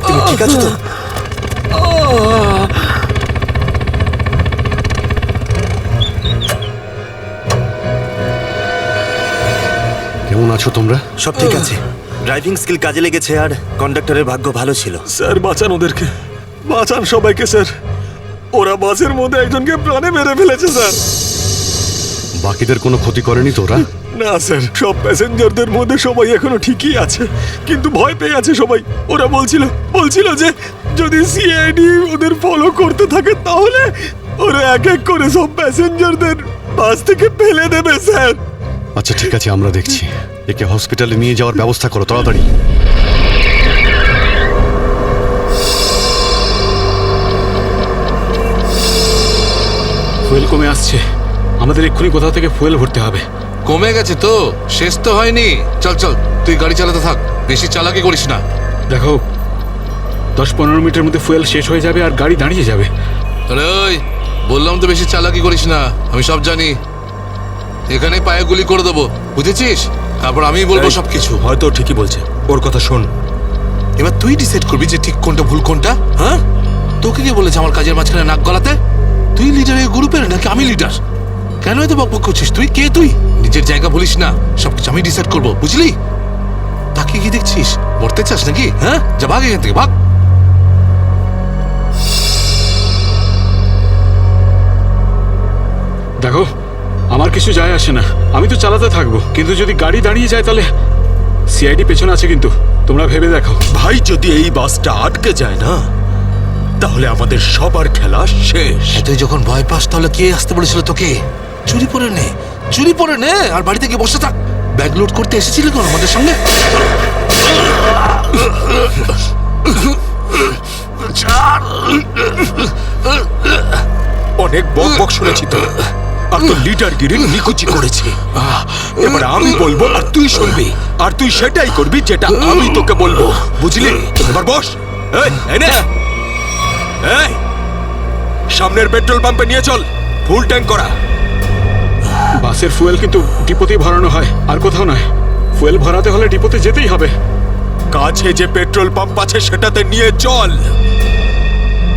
তুমি ঠিক আছো তো? কেমন আছো তোমরা? সব ঠিক আছে। ড্রাইভিং স্কিল কাজে লেগেছে আর কন্ডাক্টরের ভাগ্য ভালো ছিল। স্যার বাঁচান ওদেরকে, বাঁচান সবাইকে স্যার। ওরা বাসের মধ্যে একজনকে প্রাণে মেরে ফেলেছে স্যার। বাকিদের কোনো ক্ষতি করেনি তো ওরা? না স্যার, সব প্যাসেঞ্জারদের মধ্যে সবাই এখনো ঠিকই আছে, কিন্তু ভয় পেয়ে আছে সবাই। ওরা বলছিল যে যদি সিআইডি ওদের ফলো করতে থাকে তাহলে ওরা এক এক করে সব প্যাসেঞ্জারদের বাস থেকে ফেলে দেবে স্যার। আচ্ছা ঠিক আছে, আমরা দেখছি। একে হসপিটালে নিয়ে যাওয়ার ব্যবস্থা করো তাড়াতাড়ি। ফুয়েল কমে আসছে, আমাদের এক্ষুনি কোথাও থেকে ফুয়েল ভরতে হবে। কমে গেছে তো, শেষ তো হয়নি। চল চল, তুই গাড়ি চালাতে থাক, বেশি চালাকি করিস না। দেখো 10-15 মিনিটের মধ্যে ফুয়েল শেষ হয়ে যাবে আর গাড়ি দাঁড়িয়ে যাবে। আরে ওই, বললাম তো বেশি চালাকি করিস না, আমি সব জানি। এখানে পায়ে গুলি করে দেবো, বুঝেছিস? তারপর আমি বলবো সবকিছু। হয়তো ঠিকই বলছে, ওর কথা শোন। এবার তুই ডিসাইড করবি যে ঠিক কোনটা ভুল কোনটা। হ্যাঁ, তোকে কে বলেছে আমার কাজের মাঝখানে নাক গলাতে? তুই লিডার এই গ্রুপের নাকি আমি লিডার? কেন এত বকবক করছিস? তুই কে? তুই নিজের জায়গা বলিস না, সবকিছু আমি ডিসাইড করবো, বুঝলি? তাকে কি দেখছিস? মরতে চাস নাকি? হ্যাঁ, যা ভাগ এখান থেকে, ভাগ। দেখো আমার কিছু যায় আসে না, আমি তো চালাতে থাকবো, কিন্তু যদি গাড়ি দাঁড়িয়ে যায় তাহলে সিআইডি পেছনে আছে, কিন্তু তোমরা ভেবে দেখো। ভাই, যদি এই বাসটা আটকে যায় না তাহলে আমাদের সবার খেলা শেষ। তুই যখন ভয় পাস তাহলে কে আসতে বলেছিল তোকে? চুরি পরে নে আর বাড়িতে গিয়ে বসে থাক। ব্যাগ লোড করতে এসেছিলি কোন আমাদের সঙ্গে? অনেক বক শুনেছি তো, আর তো লিডারগিরি নিকুচি করেছি। এবার আমি বলবো আর তুই শুনবি, আর তুই সেটাই করবি যেটা আমি তোকে বলবো, বুঝলি? এবার বস। এই, সামনের পেট্রোল পাম্পে নিয়ে চল, ফুল ট্যাঙ্ক করা। বাসের ফুয়েল কিন্তু ডিপোতেই ভরানো হয়, আর কোথাও নয়। ফুয়েল ভরাতে হলে ডিপোতে যেতেই হবে। কাছে যে পেট্রোল পাম্প আছে সেটাতে নিয়ে চল,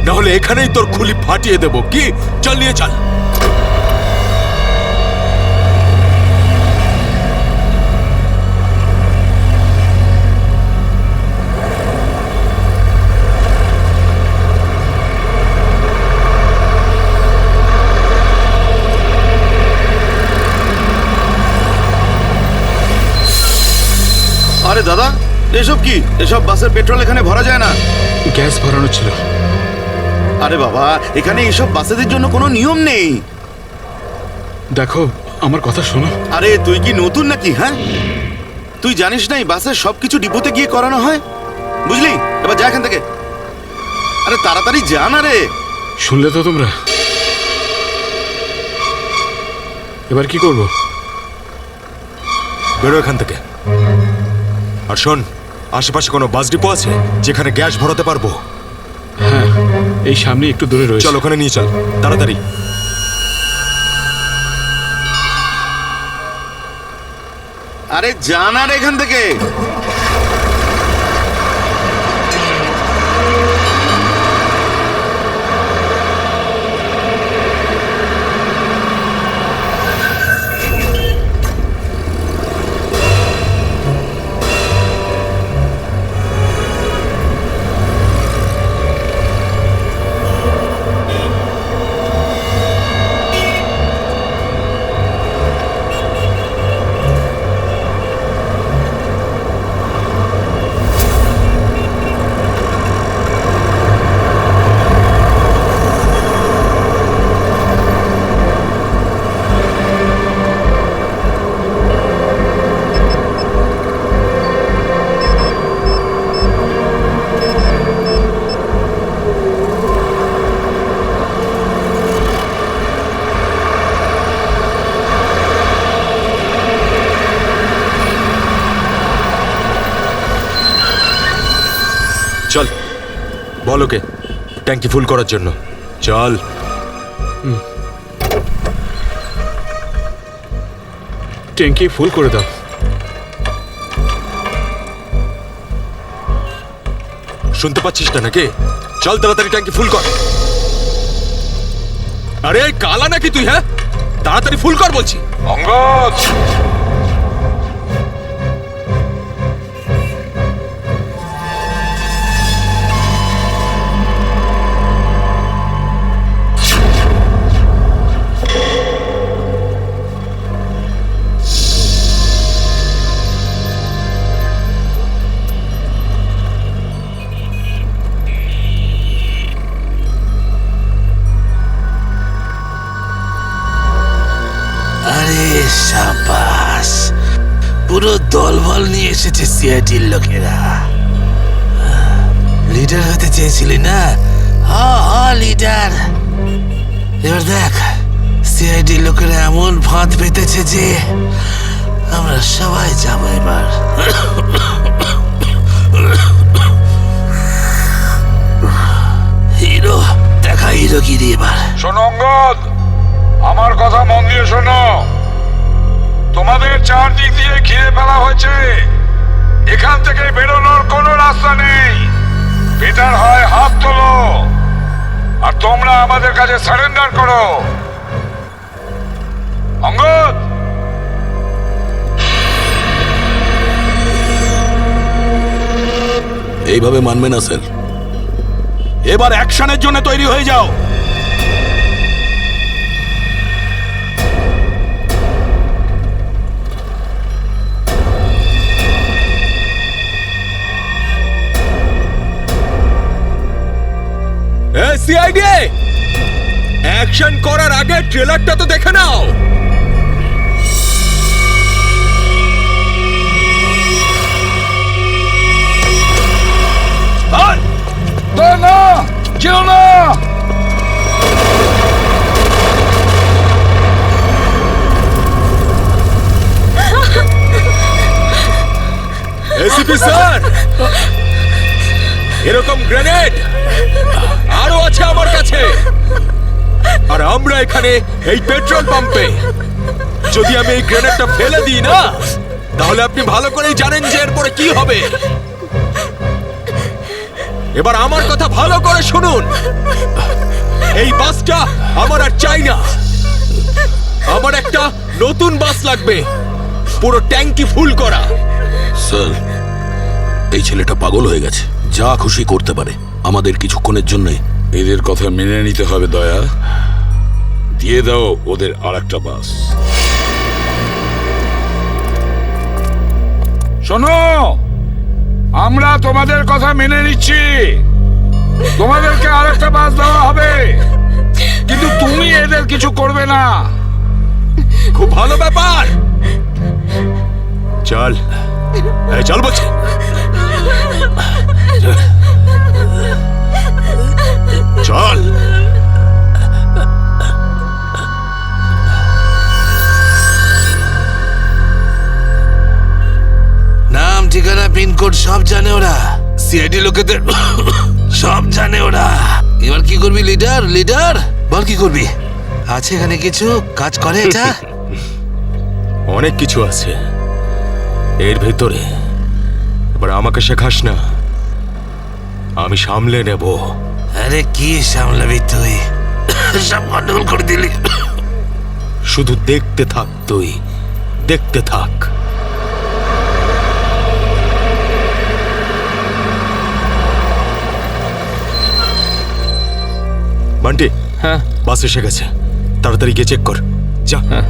নাহলে এখানেই তোর খুলি ফাটিয়ে দেবো। কি? চল, নিয়ে চল। আরে দাদা, এসব কি? এসব বাসের পেট্রোল এখানে ভরা যায় না। গ্যাস ভরানো ছিল। আরে বাবা, এখানে এসব বাসেদের জন্য কোনো নিয়ম নেই। দেখো আমার কথা শোনো। আরে তুই কি নতুন নাকি? হ্যাঁ, তুই জানিস না এই বাসের সবকিছু ডিপোতে গিয়ে করানো হয়, বুঝলি? এবার যা এখান থেকে। আরে তাড়াতাড়ি যা না রে। শুনলে তো তোমরা? এবার কি করব? বেরো এখান থেকে। আর শোন, আশেপাশে কোনো বাস ডিপো আছে যেখানে গ্যাস ভরাতে পারবো? হ্যাঁ, এই সামনে একটু দূরে রয়েছে। চল, ওখানে নিয়ে চল তাড়াতাড়ি। আরে যা না রে এখান থেকে। চল, বল ওকে ট্যাঙ্কি ফুল করার জন্য। চল। ট্যাঙ্কি ফুল করে দাও। শুনতে পাচ্ছিস না নাকি? চল তাড়াতাড়ি ট্যাঙ্কি ফুল কর। আরে কালা নাকি তুই? হ্যাঁ, তাড়াতাড়ি ফুল কর বলছি। অঙ্গদ, আরে সাবাস, পুরো দলবল নিয়ে এসেছে সিআইডির লোকেরা। লিডার হতে চেয়েছিলি না? লিডার। এবার দেখ, সিআইডির লোকেরা এমন ফাঁদ পেতেছে যে আমরা সবাই যাবো এবার। হিরো দেখা, হিরোগিরি এবার। শোনো অঙ্গদ, আমার কথা মন দিয়ে শোনো। তোমাদের চারদিক দিয়ে ঘিরে ফেলা হয়েছে, এখান থেকে বেরোনোর কোনো রাস্তা নেই। বেটার হয় হাত তোলো আর তোমরা আমাদের কাছে সারেন্ডার করো। অঙ্গদ, এইভাবে মানবে না স্যার। এবার অ্যাকশনের জন্য তৈরি হয়ে যাও। সিআইডি, অ্যাকশন করার আগে ট্রেলারটা তো দেখে নাও। না, যেও না। এসিপি স্যার, এরকম গ্রেনেড আরো আছে আমার কাছে। আর আমরা এখানে এই পেট্রোল পাম্পে, যদি আমি এই গ্রেনেডটা ফেলে দিই না, তাহলে আপনি ভালো করেই জানেন যে এরপরে কি হবে। এবার আমার কথা ভালো করে শুনুন। এই বাসটা আমার আর চাই না। আমার একটা নতুন বাস লাগবে, পুরো ট্যাঙ্কি ফুল করা। স্যার, এই ছেলেটা পাগল হয়ে গেছে, যা খুশি করতে পারে। আমাদের কিছুক্ষণের জন্য এদের কথা মেনে নিতে হবে দয়া। দিয়ে দাও ওদের আর একটা বাস। শোনো, আমরা তোমাদের কথা মেনে নিচ্ছি, তোমাদেরকে আর একটা বাস দেওয়া হবে, কিন্তু তুমি এদের কিছু করবে না। খুব ভালো ব্যাপার। চল, চল বলছি। চল। নাম, ঠিকানা, পিনকোড সব জানে ওরা। সিআইডি লোকেদের সব জানে ওরা। এবার কি করবি লিডার? লিডার বল, কি করবি? আছে এখানে কিছু কাজ করে এটা? অনেক কিছু আছে এর ভেতরে। এবার আমাকে শেখাস না, আমি সামলে নেব। আরে কি সামলাবি তুই? সব গন্ডগোল করে দিলি। শুধু দেখতে থাক, তুই দেখতে থাক। বান্টি, হ্যাঁ বাস এসে গেছে, তাড়াতাড়ি গিয়ে চেক কর। যা। হ্যাঁ।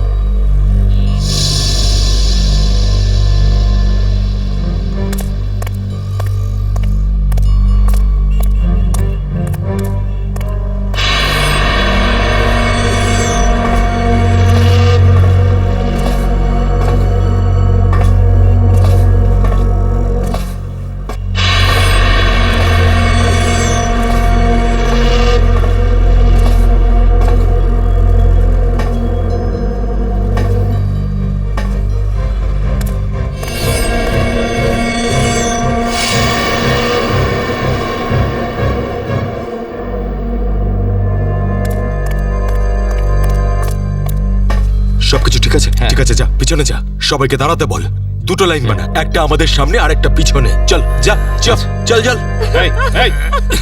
ঠিক আছে ঠিক আছে, যা পিছনে যা, সবাইকে দাঁড়াতে বল। দুটো লাইন বানা, একটা আমাদের সামনে আর একটা পিছনে। চল যা, চল চল চল। এই এই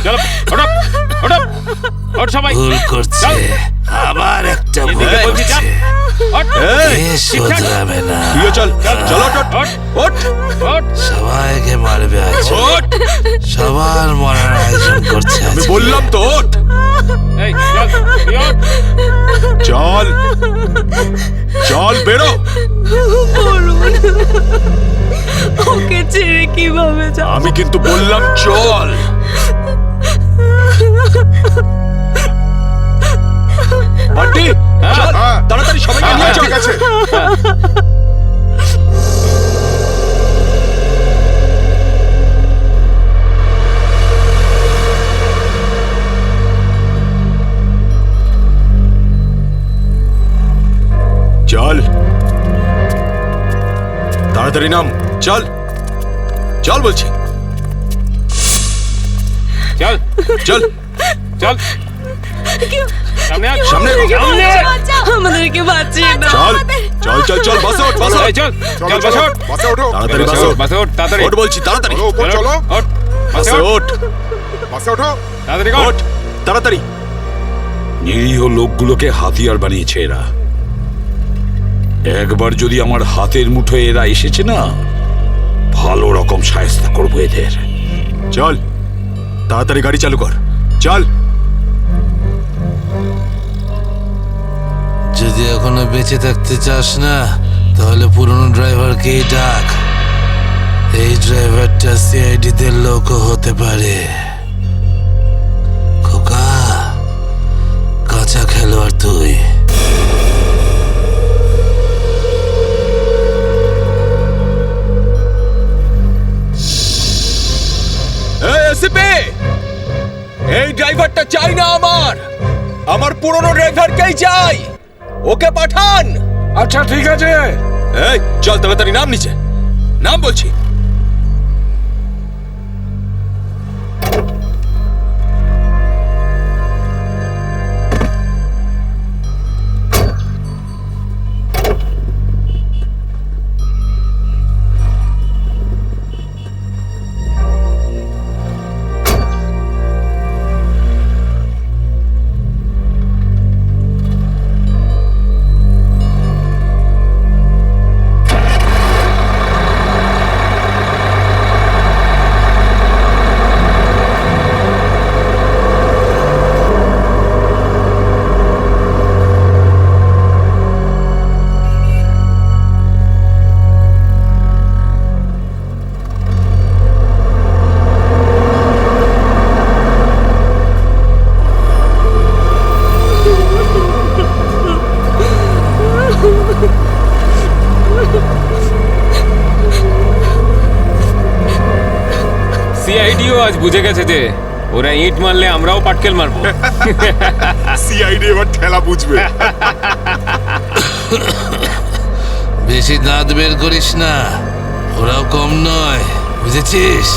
চলো ওঠো ওঠো ওঠ সবাই ভুল করছে, আবার একটা ভুল এদিকে বলছি, যা। করছে। ওঠ এ শোধরাবে না, তুইও চল, চল ওঠ ওঠ ওঠ ওঠ সবাইকে মারবে আজ, ওঠ। সবার মরার আয়োজন করছে আজ। আমি বললাম তো ওঠ। এই চল তুই ওঠ। চল চল বেরো। ওকে ছেড়ে কিভাবে যাব? আমি কিন্তু বললাম চল। বান্টি চল, তাড়াতাড়ি সবাইকে নিয়ে চল। ঠিক আছে চল তাড়াতাড়ি নাম, চল চল বলছি, চল চল চল সামনে আয়, সামনে সামনে আয়। আমাদেরকে বাঁচিয়ে দাও। চল চল চল চল, বাসে ওঠ, বাসে এই ওঠ। চল চল বাসে ওঠ বাসে ওঠো তাড়াতাড়ি বাসে ওঠ, বাসে ওঠ তাড়াতাড়ি ওঠ বলছি, তাড়াতাড়ি চলো উপর চলো ওঠ বাসে বাসে ওঠ ওঠ, বাসে ওঠো তাড়াতাড়ি কর ওঠ তাড়াতাড়ি। নিরীহ লোকগুলোকে হাতিয়ার বানিয়েছে এরা। একবার যদি আমার হাতের মুঠোয় এরা এসেছে না, ভালো রকম শায়েস্তা করবো এদের। চল তাড়াতাড়ি গাড়ি চালু কর, চল। যদি এখনো বেঁচে থাকতে চাস না, তাহলে পুরনো ড্রাইভারকেই ডাক। এই ড্রাইভারটা সিআইডি দের লোকও হতে পারে। খোকা, কাঁচা খেলোয়াড় তুই। এই ড্রাইভারটা চাই না আমার পুরনো ড্রাইভারকেই চাই, ওকে পাঠান। আচ্ছা ঠিক আছে। এই চল তাড়াতাড়ি নাম নিচে, নাম বলছি। সিআইডিও আজ বুঝে গেছে যে ওরা ইট মারলে আমরাও পাটকেল মারবো। সিআইডি এবার ঠেলা বুঝবে বেশি দাঁত বের করিস না, ওরাও কম নয়, বুঝেছিস?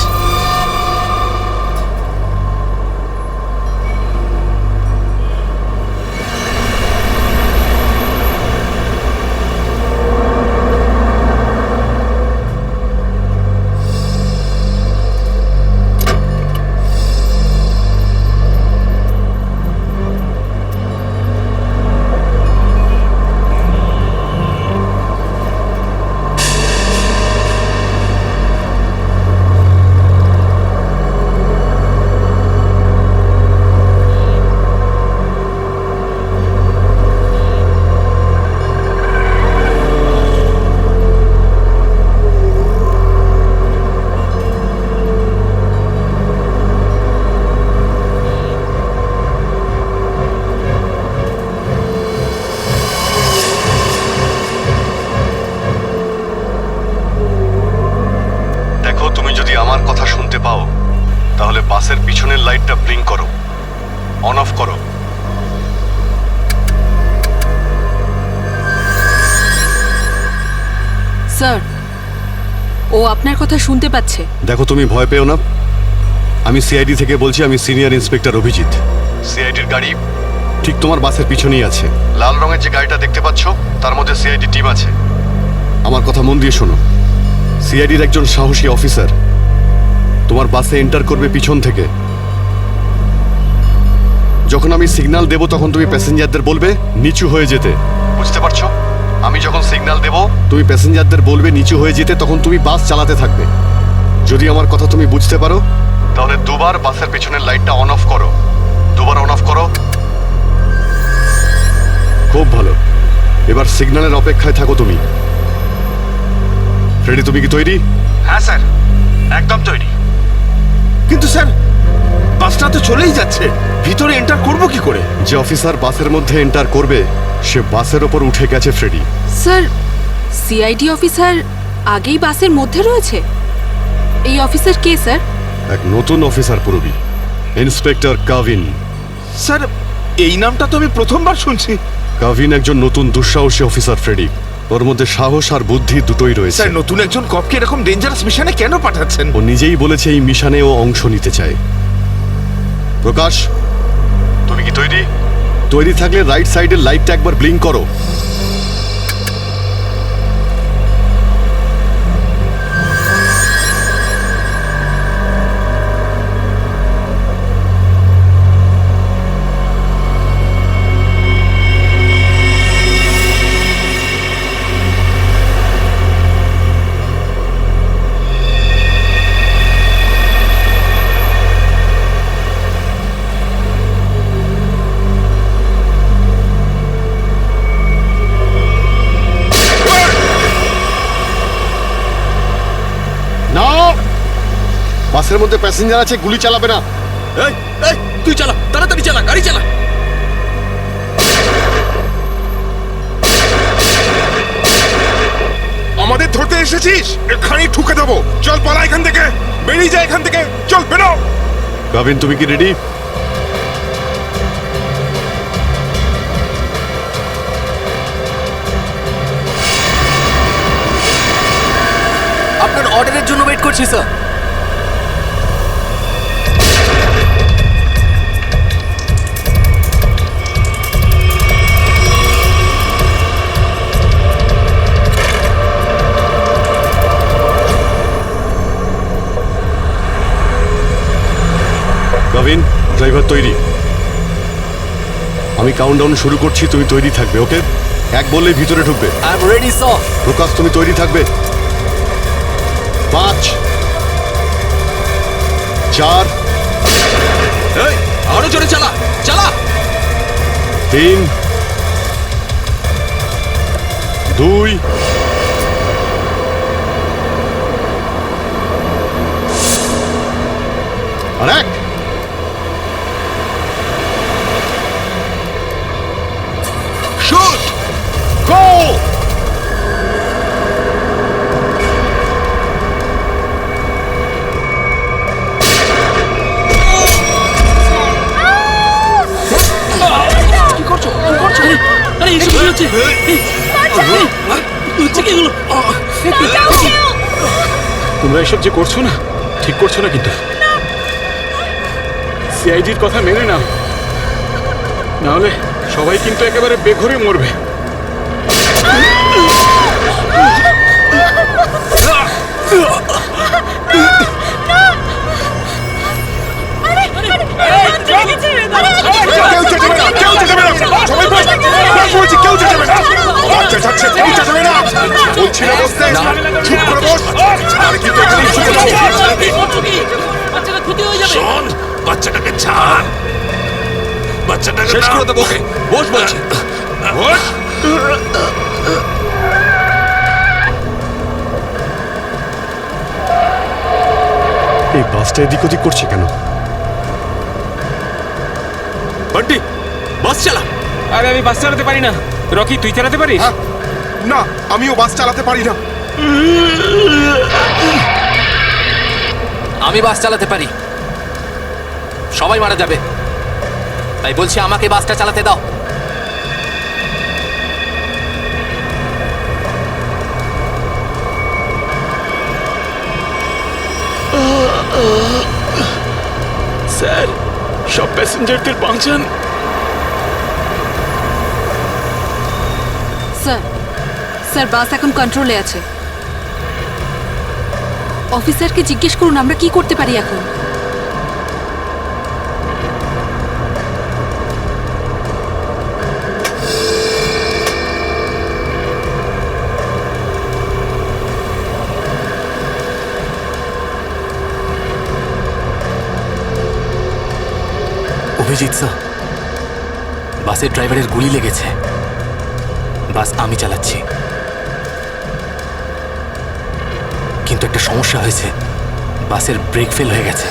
তাহলে বাসের পিছনের লাইটটা ব্লিঙ্ক করো, অন অফ করো। স্যার, ও আপনার কথা শুনতে পাচ্ছে। দেখো, তুমি ভয় পেও না। আমি সিআইডি থেকে বলছি, আমি সিনিয়র ইন্সপেক্টর অভিজিৎ। সিআইডির গাড়ি ঠিক তোমার বাসের পিছনেই আছে। লাল রঙের যে গাড়িটা দেখতে পাচ্ছ তার মধ্যে সিআইডি টিম আছে। আমার কথা মন দিয়ে শোনো, সিআইডির একজন সাহসী অফিসার তোমার বাসে এন্টার করবে পিছন থেকে। যখন আমি সিগন্যাল দেব তখন তুমি প্যাসেঞ্জারদের বলবে নিচু হয়ে যেতে, বুঝতে পারছো? আমি যখন সিগন্যাল দেব তুমি প্যাসেঞ্জারদের বলবে নিচু হয়ে যেতে, তখন তুমি বাস চালাতে থাকবে। যদি আমার কথা তুমি বুঝতে পারো তাহলে দুবার বাসের পেছনের লাইটটা অন অফ করো। দুবার অন অফ করো। খুব ভালো। এবার সিগন্যালের অপেক্ষায় থাকো তুমি। ফ্রেডি, তুমি কি তৈরি? হ্যাঁ স্যার, একদম তৈরি। কিন্তু স্যার, বাসটা তো চলেই যাচ্ছে, ভিতরে এন্টার করব কি করে? যে অফিসার বাসের মধ্যে এন্টার করবে সে বাসের ওপর উঠে গেছে ফ্রেডি। স্যার, সিআইডি অফিসার আগেই বাসের মধ্যে রয়েছে। এই অফিসার কে স্যার? এক নতুন অফিসার পুরবি, ইন্সপেক্টর কাভিন। স্যার, এই নামটা তো আমি প্রথমবার শুনছি। কাভিন একজন নতুন দুঃসাহসী অফিসার ফ্রেডি। ওর মধ্যে সাহস আর বুদ্ধি দুটোই রয়েছে। স্যার, নতুন একজন কপকে এরকম ডেঞ্জারাস মিশনে কেন পাঠাচ্ছেন? ও নিজেই বলেছে এই মিশনে ও অংশ নিতে চায়। প্রকাশ, তুমি কি তৈরি? তৈরি থাকলে রাইট সাইডের লাইটটা একবার ব্লিঙ্ক করো। বাসের মধ্যে প্যাসেঞ্জার আছে, গুলি চালাবে না। এই এই তুই চালা, তাড়াতাড়ি চালা, গাড়ি চালা। আমাদের ধরতে এসেছিস? এখানেই ঠুকে দেবো। চল পালা এখান থেকে, বেরিয়ে যা এখান থেকে, চল বেরো। কাভিন, তুমি কি রেডি? আপনার অর্ডারের জন্য ওয়েট করছি স্যার। কাভিন, ড্রাইভার তৈরি। আমি কাউন্টডাউন শুরু করছি, তুমি তৈরি থাকবে। ওকে, এক বললেই ভিতরে ঢুকবে। I am ready sir. Prakash, তুমি তৈরি থাকবে। 5 4 এই আরো জোরে চালা, চালা। 3 2 আর 1। শুট। গো! কি করছো? কি করছো? আরে এসব কি হচ্ছে? হচ্ছে কি এগুলো? তোমরা এসব যে করছো না, ঠিক করছো না কিন্তু। সিআইডির কথা মেনে নাও, নাহলে সবাই কিন্তু একেবারে বেঘরে মরবে। শোন, বাচ্চাটাকে ছাড়, বাচ্চাটাকে শেষ করে দেবো। বস বলছি, বস। এই বাসটা এদিক ওদিক করছে কেন? বান্টি, বাস চালা। আরে আমি বাস চালাতে পারি না। রকি, তুই চালাতে পারিস? না, আমিও বাস চালাতে পারি না। আমি বাস চালাতে পারি। সবাই মারা যাবে, তাই বলছি আমাকে বাসটা চালাতে দাও। স্যার, সব প্যাসেঞ্জারদের বাঁচান। স্যার বাস এখন কন্ট্রোলে আছে। অফিসারকে জিজ্ঞেস করুন আমরা কি করতে পারি এখন। অভিজিৎ স্যার, বাসের ড্রাইভারের গুলি লেগেছে। বাস আমি চালাচ্ছি, কিন্তু একটা সমস্যা হয়েছে। বাসের ব্রেক ফেল হয়ে গেছে।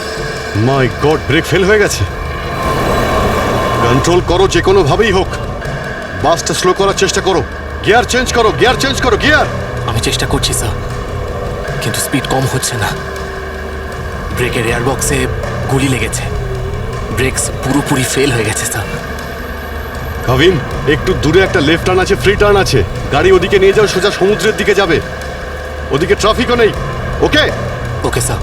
মাই গড, ব্রেক ফেল হয়ে গেছে। কন্ট্রোল করো যে কোনো ভাবেই হোক। বাসটা স্লো করার চেষ্টা করো। গিয়ার চেঞ্জ করো, গিয়ার চেঞ্জ করো, গিয়ার। আমি চেষ্টা করছি স্যার, কিন্তু স্পিড কম হচ্ছে না। ব্রেকের এয়ার বক্সে গুলি লেগেছে। ব্রেকস পুরোপুরি ফেল হয়ে গেছে স্যার। কাবিন, একটু দূরে একটা লেফট টার্ন আছে, ফ্রি টার্ন আছে। গাড়ি ওদিকে নিয়ে যাও, সোজা সমুদ্রের দিকে যাবে। ওদিকে ট্রাফিকও নেই। ওকে ওকে স্যার।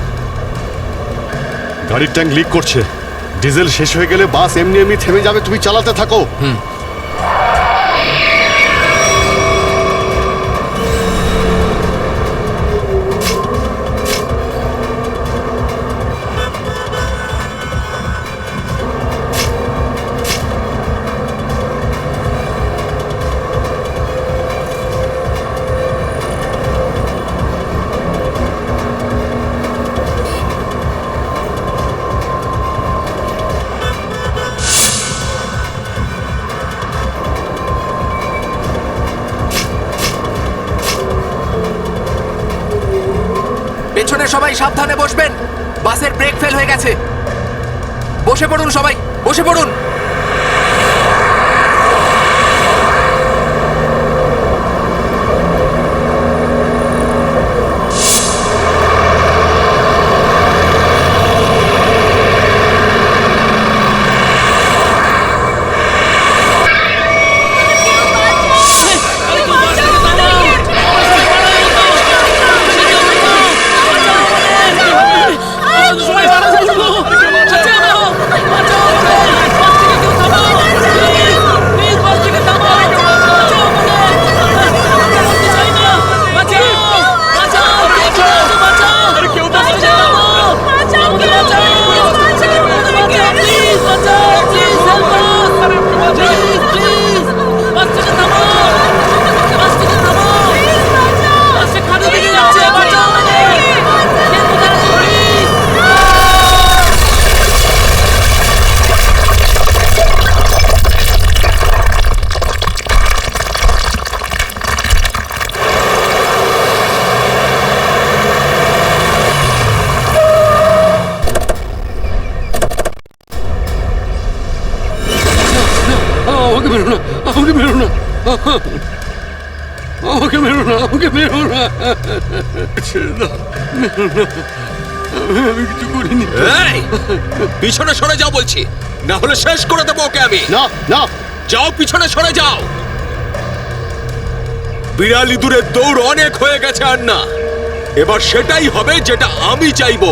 গাড়ির ট্যাঙ্ক লিক করছে। ডিজেল শেষ হয়ে গেলে বাস এমনি এমনি থেমে যাবে। তুমি চালাতে থাকো। পেছনে সবাই সাবধানে বসবেন। বাসের ব্রেক ফেল হয়ে গেছে। বসে পড়ুন সবাই, বসে পড়ুন। আমাকে মেরো না, আমাকে মেরো না, ছেড়ে দাও, মেরো না। আমি কিছু করিনি। পিছনে সরে যাও বলছি, না হলে শেষ করে দেবো ওকে আমি। না না, যাও, পিছনে সরে যাও। বিড়াল ইঁদুরের দৌড় অনেক হয়ে গেছে আর না। এবার সেটাই হবে যেটা আমি চাইবো।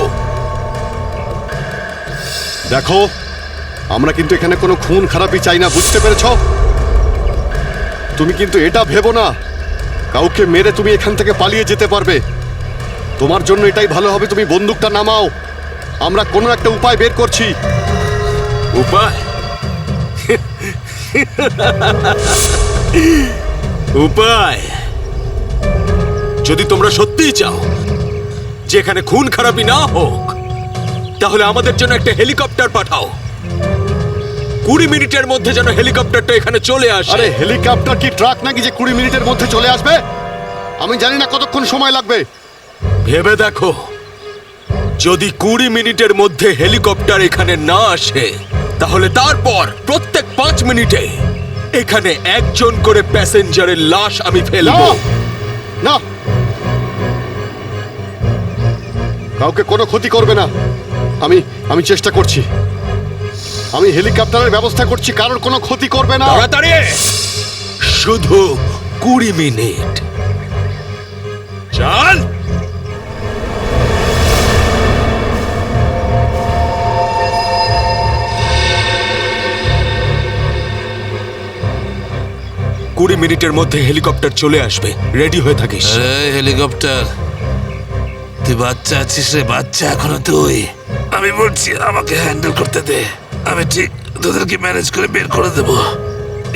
দেখো, আমরা কিন্তু এখানে কোনো খুন খারাপি চাই না, বুঝতে পেরেছো? তুমি কিন্তু এটা ভেবো না কাউকে মেরে তুমি এখান থেকে পালিয়ে যেতে পারবে। তোমার জন্য এটাই ভালো হবে, তুমি বন্দুকটা নামাও। আমরা কোনো একটা উপায় বের করছি। উপায়? উপায়? যদি তোমরা সত্যিই চাও যে এখানে খুন খারাপি না হোক, তাহলে আমাদের জন্য একটা হেলিকপ্টার পাঠাও। 20 মিনিটের মধ্যে যেন হেলিকপ্টারটা এখানে চলে আসে। আরে হেলিকপ্টার কি ট্রাক নাকি যে 20 মিনিটের মধ্যে চলে আসবে? আমি জানি না কতক্ষণ সময় লাগবে। ভেবে দেখো, যদি 20 মিনিটের মধ্যে হেলিকপ্টার এখানে না আসে, তাহলে তারপর প্রত্যেক 5 মিনিটে এখানে একজন করে প্যাসেঞ্জারের লাশ আমি ফেলবো। না, কাউকে কোনো ক্ষতি করবে না। আমি চেষ্টা করছি। আমি হেলিকপ্টারের ব্যবস্থা করছি, কারোর কোনো ক্ষতি করবে না। তাড়াতাড়ি, শুধু 20 মিনিট। চল। 20 মিনিটের মধ্যে হেলিকপ্টার চলে আসবে, রেডি হয়ে থাকিস। আরে হেলিকপ্টার, তুই বাচ্চা আছিস রে, বাচ্চা এখনো তুই। আমি বলছি আমাকে হ্যান্ডেল করতে দে, আমি ঠিক তোদেরকে ম্যানেজ করে বের করে দেব।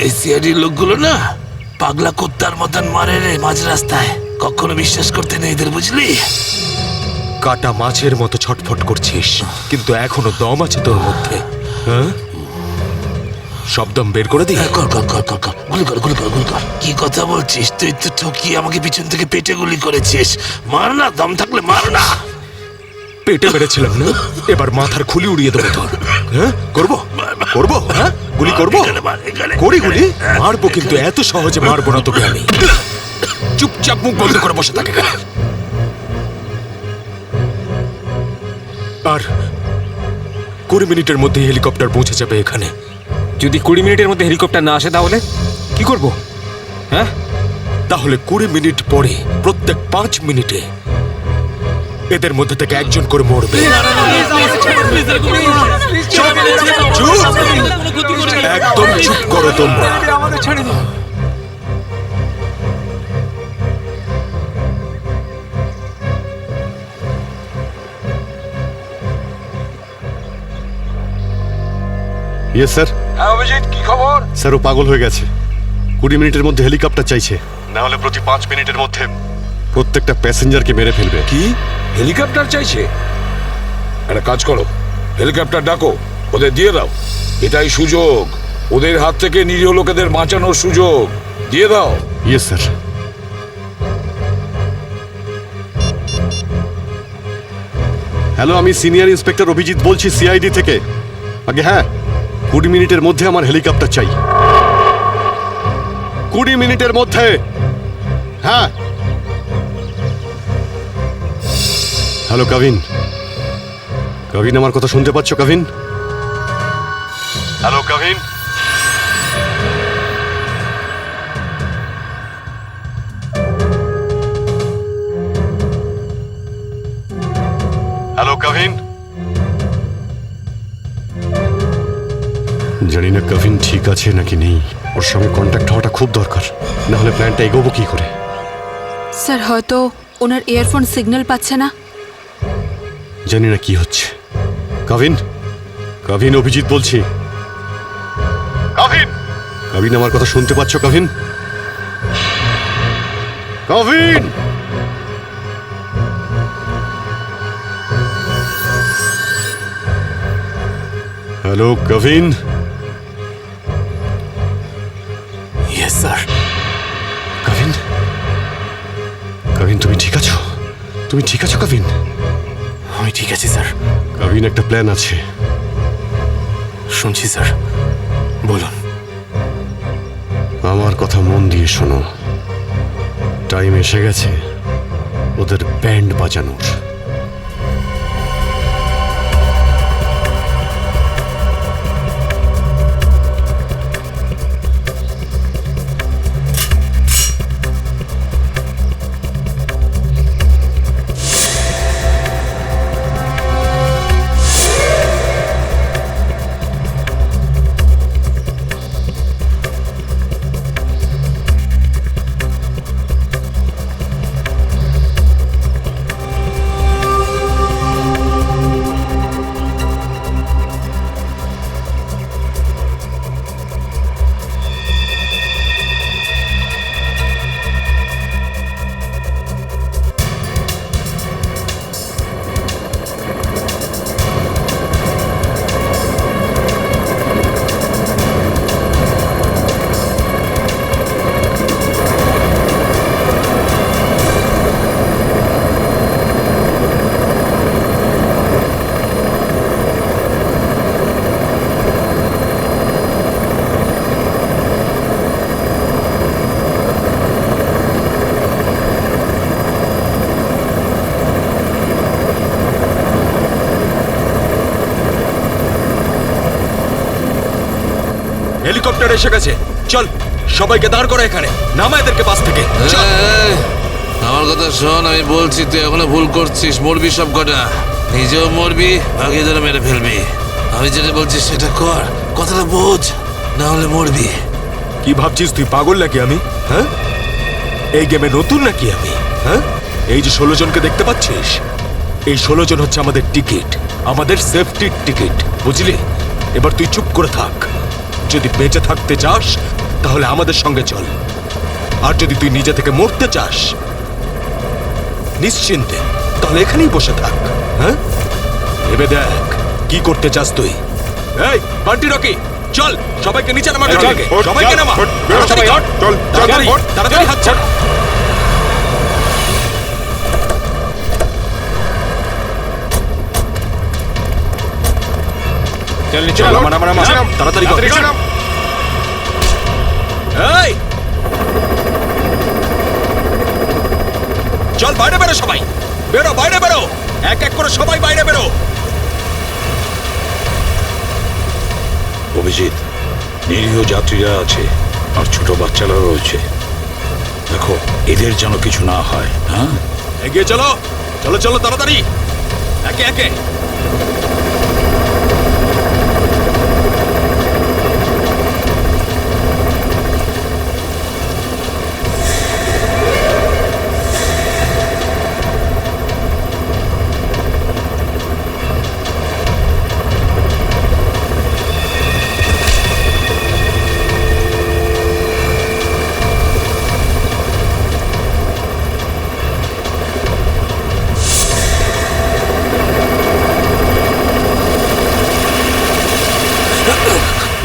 এই সিআইডির লোকগুলো না পাগলা কুত্তার মতন মারে রে মাঝ রাস্তায়, কখনো বিশ্বাস করতে নেই এদের, বুঝলি? কাটা মাছের মতো ছটফট করছিস, কিন্তু এখনো দম আছে তোর মধ্যে। হ্যাঁ, সব দম বের করে দি। কর কর কর কর কর, গুলি কর গুলি কর গুলি কর। কি কথা বলছিস? তুই তো ঠকিয়ে আমাকে পিছন থেকে পেটে গুলি করেছিস। মার না, দম থাকলে মার না। পেটে মেরেছিলাম না, এবার মাথার খুলি উড়িয়ে দেবো তোর। হ্যাঁ, করবো করবো, হ্যাঁ গুলি করবো, এখানে মার, এখানে। করি গুলি। মারবো, কিন্তু এত সহজে মারবো না তোকে আমি। চুপচাপ মুখ বন্ধ করে বসে থাকে। আর 20 মিনিটের মধ্যে হেলিকপ্টার পৌঁছে যাবে এখানে। যদি 20 মিনিটের মধ্যে হেলিকপ্টার না আসে তাহলে কি করব? হ্যাঁ, তাহলে 20 মিনিট পরে প্রত্যেক 5 মিনিটে এদের মধ্যে থেকে একজন করে মরবে। চুপ! একদম চুপ করো তোমরা। Yes sir. হ্যাঁ অভিজিৎ, কি খবর? স্যার ও পাগল হয়ে গেছে, 20 মিনিটের মধ্যে হেলিকপ্টার চাইছে, না হলে প্রতি 5 মিনিটের মধ্যে প্রত্যেকটা প্যাসেঞ্জারকে মেরে ফেলবে। কি হেলিকপ্টার চাইছে? একটা কাজ করো, হেলিকপ্টার ডাকো, ওদের দিয়ে দাও। এটাই সুযোগ, ওদের হাত থেকে নিরীহ লোকেদের বাঁচানোর সুযোগ। দিয়ে দাও। Yes sir. হ্যালো, আমি সিনিয়র ইন্সপেক্টর অভিজিৎ বলছি সিআইডি থেকে। আগে হ্যাঁ, 20 মিনিটের মধ্যে আমার হেলিকপ্টার চাই। 20 মিনিটের মধ্যে। হ্যাঁ। হ্যালো কাভিন, কাভিন আমার কথা শুনতে পাচ্ছ কাভিন? হ্যালো কাভিন। হ্যালো কাভিন। জানি না কাভিন ঠিক আছে নাকি নেই, ওর সঙ্গে কন্ট্যাক্ট হওয়াটা খুব দরকার, না হলে প্ল্যানটা এগোবো কি করে। স্যার হয়তো ওনার ইয়ারফোন সিগন্যাল পাচ্ছে না। জানি না কি হচ্ছে। কাভিন, কাভিন অভিজিৎ বলছি। কাভিন, কাভিন আমার কথা শুনতে পাচ্ছ Kavin? Kavin. Hello Kavin. Yes sir. Kavin, Kavin তুমি ঠিক আছো? তুমি ঠিক আছো কাভিন? আমি ঠিক আছি স্যার। কাভিন একটা প্ল্যান আছে। শুনছি স্যার, বলুন। আমার কথা মন দিয়ে শোনো, টাইম এসে গেছে ওদের ব্যান্ড বাজানোর। হেলিকপ্টার এসে গেছে, চল সবাইকে দাঁড় করা এখানে, নামা এদেরকে বাস থেকে। চল। এই, আমার কথা শোন, আমি বলছি তুই এখনো ভুল করছিস, মরবি সব কটা, নিজেও মরবি, বাকিদের মেরে ফেলবি। আমি যেটা বলছি সেটা কর, কথাটা বোঝ, না হলে মরবি। কি ভাবছিস তুই পাগল নাকি আমি? হ্যাঁ, এই গেমে নতুন নাকি আমি? হ্যাঁ, এই যে 16 জনকে দেখতে পাচ্ছিস, এই 16 জন হচ্ছে আমাদের টিকিট, আমাদের সেফটির টিকিট, বুঝলি? এবার তুই চুপ করে থাক। যদি বেঁচে থাকতে চাস তাহলে আমাদের সঙ্গে চল, আর যদি তুই নিজে থেকে মরতে চাস নিশ্চিন্তে তাহলে এখানেই বসে থাক। হ্যাঁ, ভেবে দেখ কি করতে চাস তুই। এই বান্টি রকি, চল সবাইকে নিচে নামা, সবাইকে নামা, তাড়াতাড়ি হাত ছাড়। চল নিচে নামা, তাড়াতাড়ি কর। এই চল বাইরে বেরো, সবাই বেরো, বাইরে বেরো, এক এক করে সবাই বাইরে বেরো। অভিজিৎ, নিরীহ যাত্রীরা আছে আর ছোট বাচ্চারা রয়েছে, দেখো এদের যেন কিছু না হয়। হ্যাঁ, এগিয়ে চলো, চলো চলো তাড়াতাড়ি, একে একে।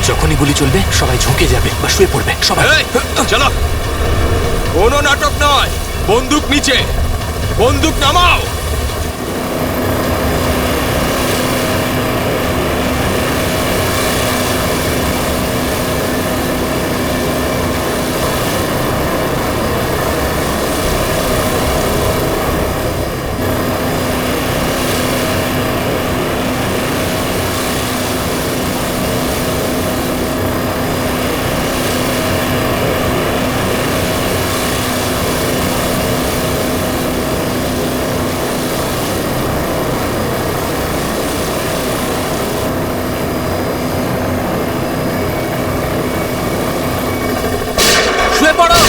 যখনই গুলি চলবে সবাই ঝুঁকে যাবে বা শুয়ে পড়বে সবাই। এই, চলো, কোনো নাটক নয়, বন্দুক নিচে, বন্দুক নামাও। শুয়ে পড়ো।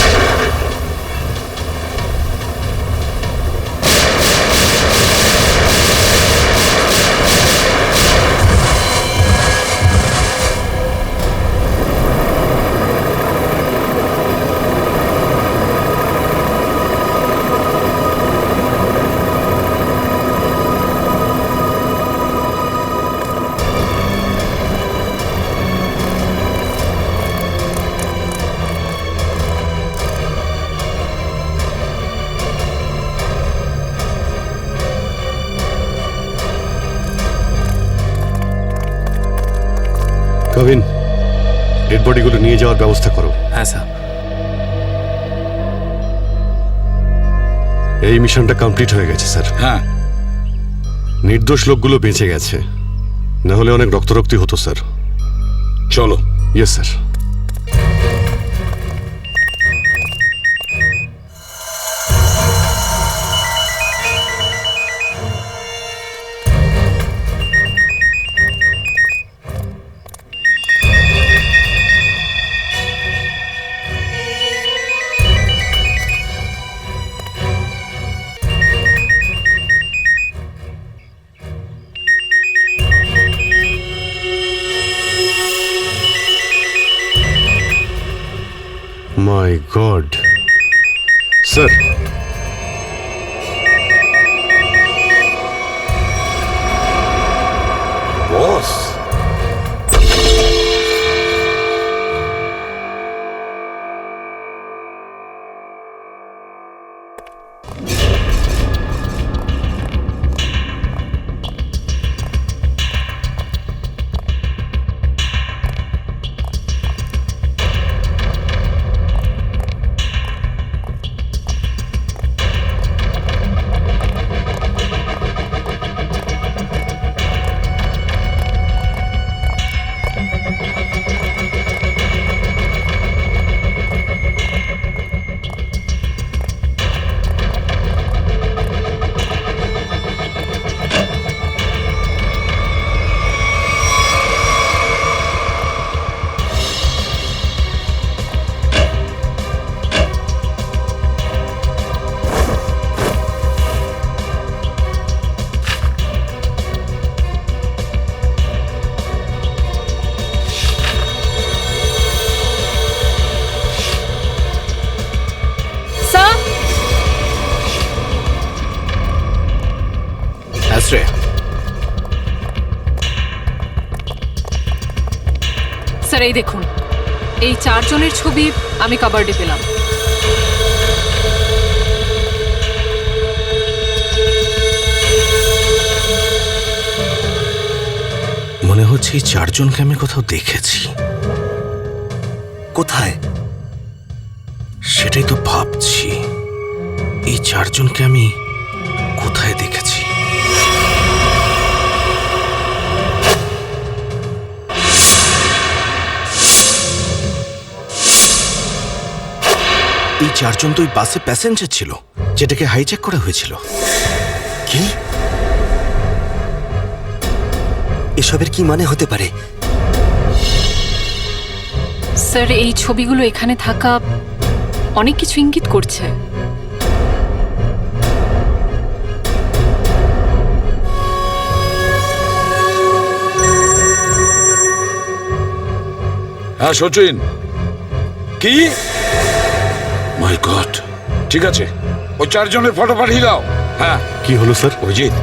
কবিন, ডেড বডিগুলো নিয়ে যাওয়ার ব্যবস্থা করো। হ্যাঁ স্যার। এই মিশনটা কমপ্লিট হয়ে গেছে স্যার। হ্যাঁ, নির্দোষ লোকগুলো বেঁচে গেছে, না হলে অনেক রক্তারক্তি হতো স্যার। চলো। Yes sir. My god sir, boss, Shreya. Sir এই দেখুন, এই 4 জনের ছবি আমি কাবার্ডে পেলাম। মনে হচ্ছে এই 4 জনকে আমি কোথাও দেখেছি। কোথায়? সেটাই তো ভাবছি, এই 4 জনকে আমি কোথায় দেখেছি। এই 4 জন তো ওই বাসে প্যাসেঞ্জার ছিল যেটাকে হাইজ্যাক করা হয়েছিল। কি? এসবের কি মানে হতে পারে? স্যার এই ছবিগুলো এখানে থাকা অনেক কিছু ইঙ্গিত করছে। হ্যাঁ সচিন, কি? মাই গড, ঠিক আছে, ওই 4 জনের ফটো পাঠিয়ে দাও। হ্যাঁ। কি হলো স্যার? অভিজিৎ,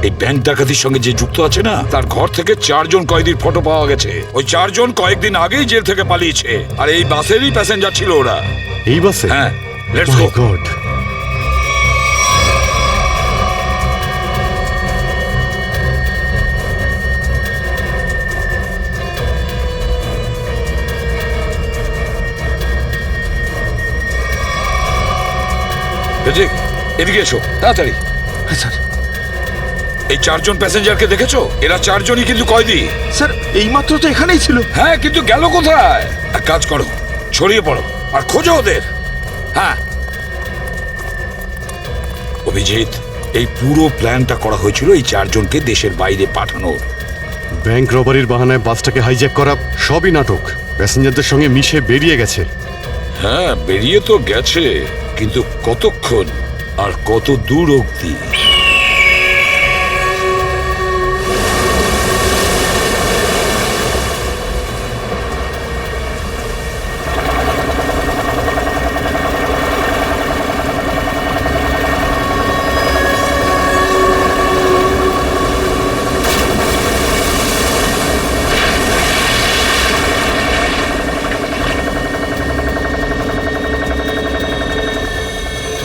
এই ব্যাংক ডাকাতির সঙ্গে যে যুক্ত আছে না, তার ঘর থেকে 4 জন কয়েদির ফটো পাওয়া গেছে। ওই 4 জন কয়েকদিন আগেই জেল থেকে পালিয়েছে, আর এই বাসেরই প্যাসেঞ্জার ছিল ওরা। এই বাসে? হ্যাঁ, let's my go. God. Abhijit, এদিকে এসো তাড়াতাড়ি। হ্যাঁ স্যার। এই 4 জন প্যাসেঞ্জারকে দেখেছো? এরা 4 জনই কিন্তু কয়েদি। স্যার এইমাত্র তো এখানেই ছিল। হ্যাঁ, কিন্তু গেল কোথায়? এক কাজ করো, ছড়িয়ে পড়ো আর খোঁজো ওদের। হ্যাঁ অভিজিৎ, এই পুরো প্ল্যানটা করা হয়েছিল এই 4 জনকে দেশের বাইরে পাঠানোর। ব্যাংক রবারির বাহানায় বাসটাকে হাইজ্যাক করা সবই নাটক। প্যাসেঞ্জারদের সঙ্গে মিশে বেরিয়ে গেছে। হ্যাঁ, বেরিয়ে তো গেছে, কিন্তু কতক্ষণ আর কত দূর অবধি?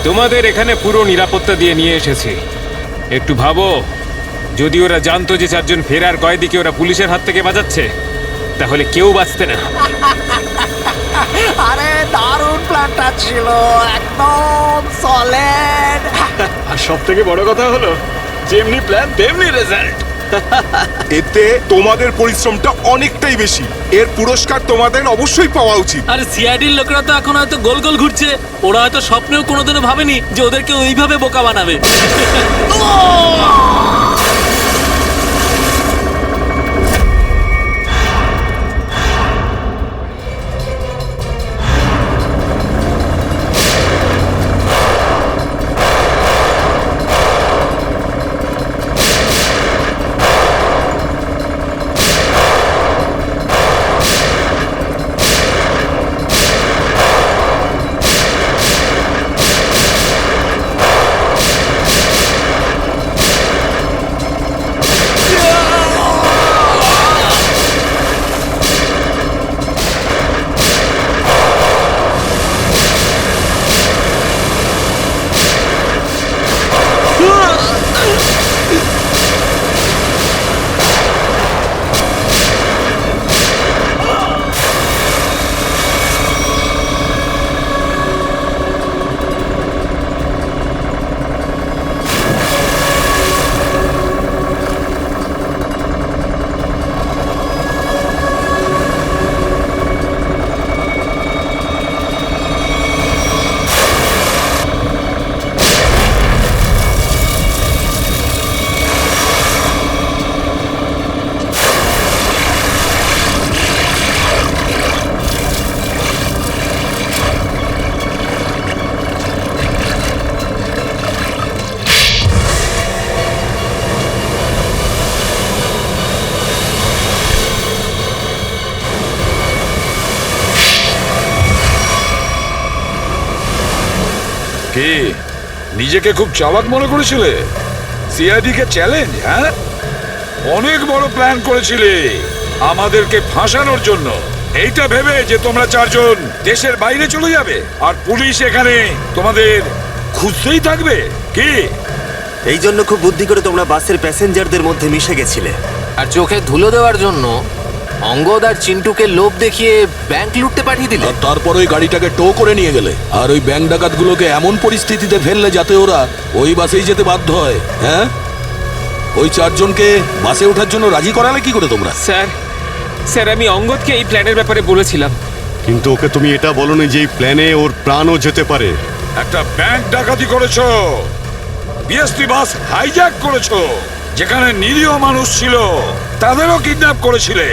তোমাদের এখানে পুরো নিরাপত্তা দিয়ে নিয়ে এসেছি। একটু ভাবো, যদি ওরা জানতো যে 4 জন ফেরার কয়েদিকে ওরা পুলিশের হাত থেকে বাঁচাচ্ছে, তাহলে কেউ বাঁচতে না। আরে দারুণ প্ল্যানটা ছিল, একদম সলিড। আর সব থেকে বড় কথা হলো, যেমনি প্ল্যান তেমনি রেজাল্ট। এতে তোমাদের পরিশ্রমটা অনেকটাই বেশি। এর পুরস্কার তোমাদের অবশ্যই পাওয়া উচিত। আর সিআইডির লোকেরা তো এখন হয়তো গোল গোল ঘুরছে। ওরা হয়তো স্বপ্নেও কোনোদিনও ভাবেনি যে ওদেরকে ওইভাবে বোকা বানাবে। কি নিজেকে খুব চালাক মনে করেছিলে? সিআইডি কে চ্যালেঞ্জ? হ্যাঁ, অনেক বড় প্ল্যান করেছিলে আমাদেরকে ফাঁসানোর জন্য, এইটা ভেবে যে তোমরা চারজন দেশের বাইরে চলে যাবে আর পুলিশ এখানে তোমাদের খুঁজতেই থাকবে কি? এই জন্য খুব বুদ্ধি করে তোমরা বাসের প্যাসেঞ্জারদের মধ্যে মিশে গেছিলে। আর চোখে ধুলো দেওয়ার জন্য অঙ্গদ আর চিন্টুকে লোভ দেখিয়ে ব্যাংক লুটতে পাঠিয়ে দিলে। আর তারপর ওই গাড়িটাকে টো করে নিয়ে গেলে আর ওই ব্যাংক ডাকাতগুলোকে এমন পরিস্থিতিতে ফেললে যাতে ওরা ওই বাসেই যেতে বাধ্য হয়। হ্যাঁ, ওই চারজনকে বাসে ওঠার জন্য রাজি করালে কি করে তোমরা? স্যার আমি অঙ্গদকে এই প্ল্যানের ব্যাপারে বলেছিলাম। কিন্তু ওকে তুমি এটা বলনি যে এই প্ল্যানে ওর প্রাণও যেতে পারে। একটা ব্যাংক ডাকাতি করেছো, বিএসটি বাস হাইজ্যাক করেছো, যেখানে নিরীহ মানুষ ছিল তাদেরও কিডন্যাপ করেছিলে,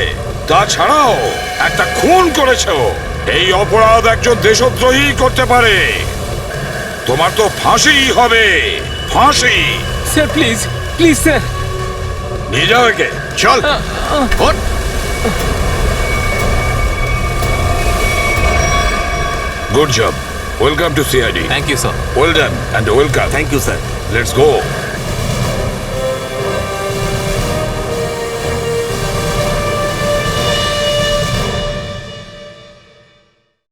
তাছাড়াও একটা খুন করেছো। এই অপরাধ একজন দেশদ্রোহী করতে পারে। তোমার তো ফাঁসি হবে, ফাঁসি। স্যার প্লিজ প্লিজ স্যার, নিয়ে যাও একে। চল ওঠ। Good job. Welcome to CID. Thank you sir. Well done and welcome. Thank you sir. Let's go.